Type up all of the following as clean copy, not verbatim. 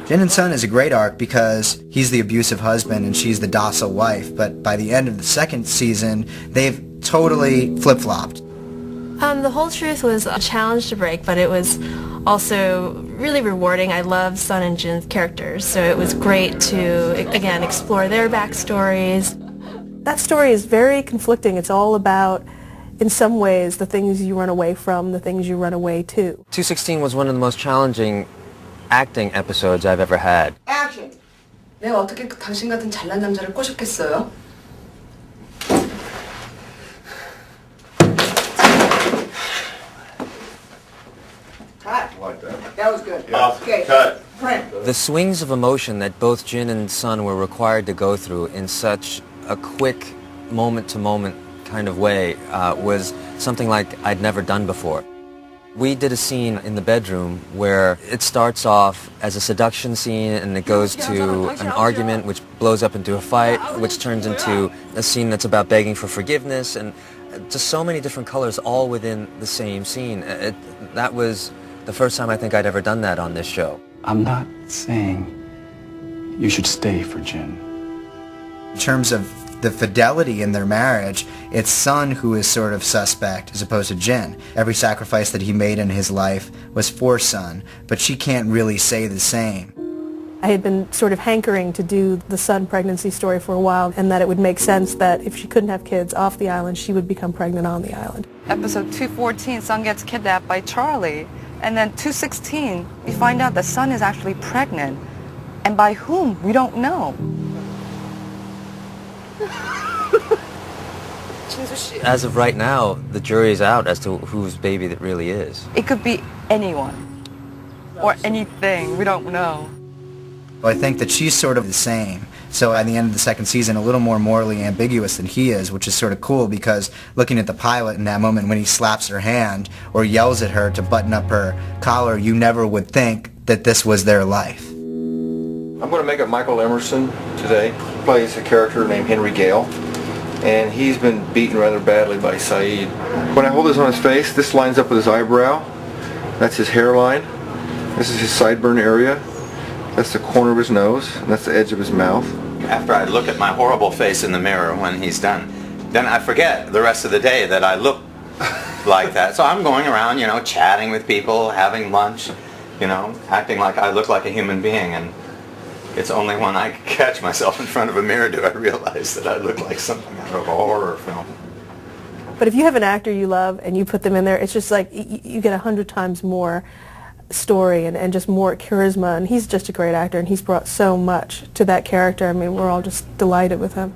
Jin and Sun is a great arc because he's the abusive husband and she's the docile wife, but by the end of the second season, they've totally flip-flopped. The whole truth was a challenge to break, but it was also really rewarding. I love Sun and Jin's characters, so it was great to, again, explore their backstories. That story is very conflicting. It's all about, in some ways, the things you run away from, the things you run away to. 216 was one of the most challenging acting episodes I've ever had. Action! 내가 어떻게 당신 같은 잘난 남자를 꼬셨겠어요? Cut. Like that. That was good. Yeah. Okay. Cut. The swings of emotion that both Jin and Sun were required to go through in such a quick, moment-to-moment kind of way was something like I'd never done before. We did a scene in the bedroom where it starts off as a seduction scene and it goes to an argument which blows up into a fight, which turns into a scene that's about begging for forgiveness, and just so many different colors all within the same scene. That was the first time I think I'd ever done that on this show. I'm not saying you should stay for Jin. In terms of the fidelity in their marriage, it's Sun who is sort of suspect as opposed to Jin. Every sacrifice that he made in his life was for Sun, but she can't really say the same. I had been sort of hankering to do the Sun pregnancy story for a while, and that it would make sense that if she couldn't have kids off the island, she would become pregnant on the island. Episode 214, Sun gets kidnapped by Charlie. And then 216, we find out the Sun is actually pregnant. And by whom? We don't know. As of right now, the jury's out as to whose baby that really is. It could be anyone. Or anything. We don't know. Well, I think that she's sort of the same. So at the end of the second season, a little more morally ambiguous than he is, which is sort of cool because looking at the pilot in that moment when he slaps her hand or yells at her to button up her collar, you never would think that this was their life. I'm going to make up Michael Emerson today. He plays a character named Henry Gale, and he's been beaten rather badly by Saeed. When I hold this on his face, this lines up with his eyebrow. That's his hairline. This is his sideburn area. That's the corner of his nose, and that's the edge of his mouth. After I look at my horrible face in the mirror when he's done, then I forget the rest of the day that I look like that. So I'm going around, chatting with people, having lunch, acting like I look like a human being, and it's only when I catch myself in front of a mirror do I realize that I look like something out of a horror film. But if you have an actor you love and you put them in there, it's just like you get 100 times more story and just more charisma, and he's just a great actor and he's brought so much to that character. I mean, we're all just delighted with him.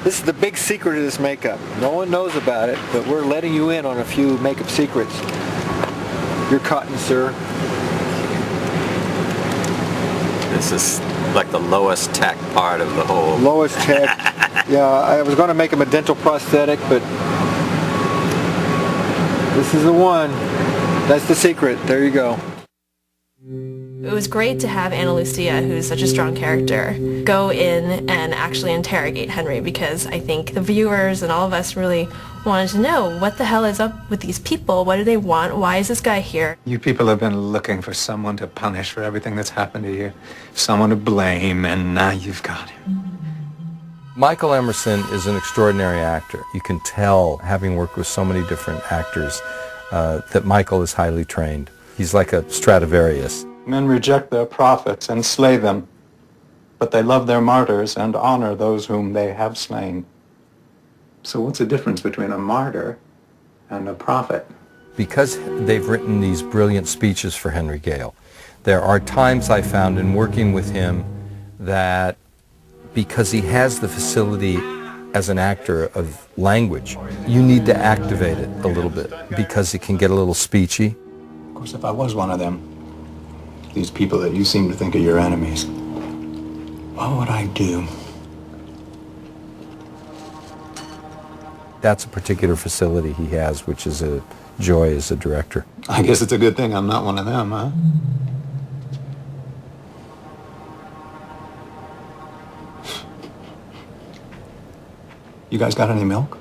This is the big secret of this makeup. No one knows about it, but we're letting you in on a few makeup secrets. You're cotton, sir. This is like the lowest tech part of the whole. Lowest tech. Yeah, I was going to make him a dental prosthetic, but this is the one. That's the secret. There you go. It was great to have Ana Lucia, who's such a strong character, go in and actually interrogate Henry, because I think the viewers and all of us really wanted to know what the hell is up with these people. What do they want? Why is this guy here? You people have been looking for someone to punish for everything that's happened to you, someone to blame, and now you've got him. Michael Emerson is an extraordinary actor. You can tell, having worked with so many different actors, that Michael is highly trained. He's like a Stradivarius. Men reject their prophets and slay them, but they love their martyrs and honor those whom they have slain. So what's the difference between a martyr and a prophet? Because they've written these brilliant speeches for Henry Gale, there are times I found in working with him that because he has the facility as an actor of language, you need to activate it a little bit because it can get a little speechy. Of course, if I was one of them, these people that you seem to think are your enemies, what would I do? That's a particular facility he has, which is a joy as a director. I guess it's a good thing I'm not one of them, huh? You guys got any milk?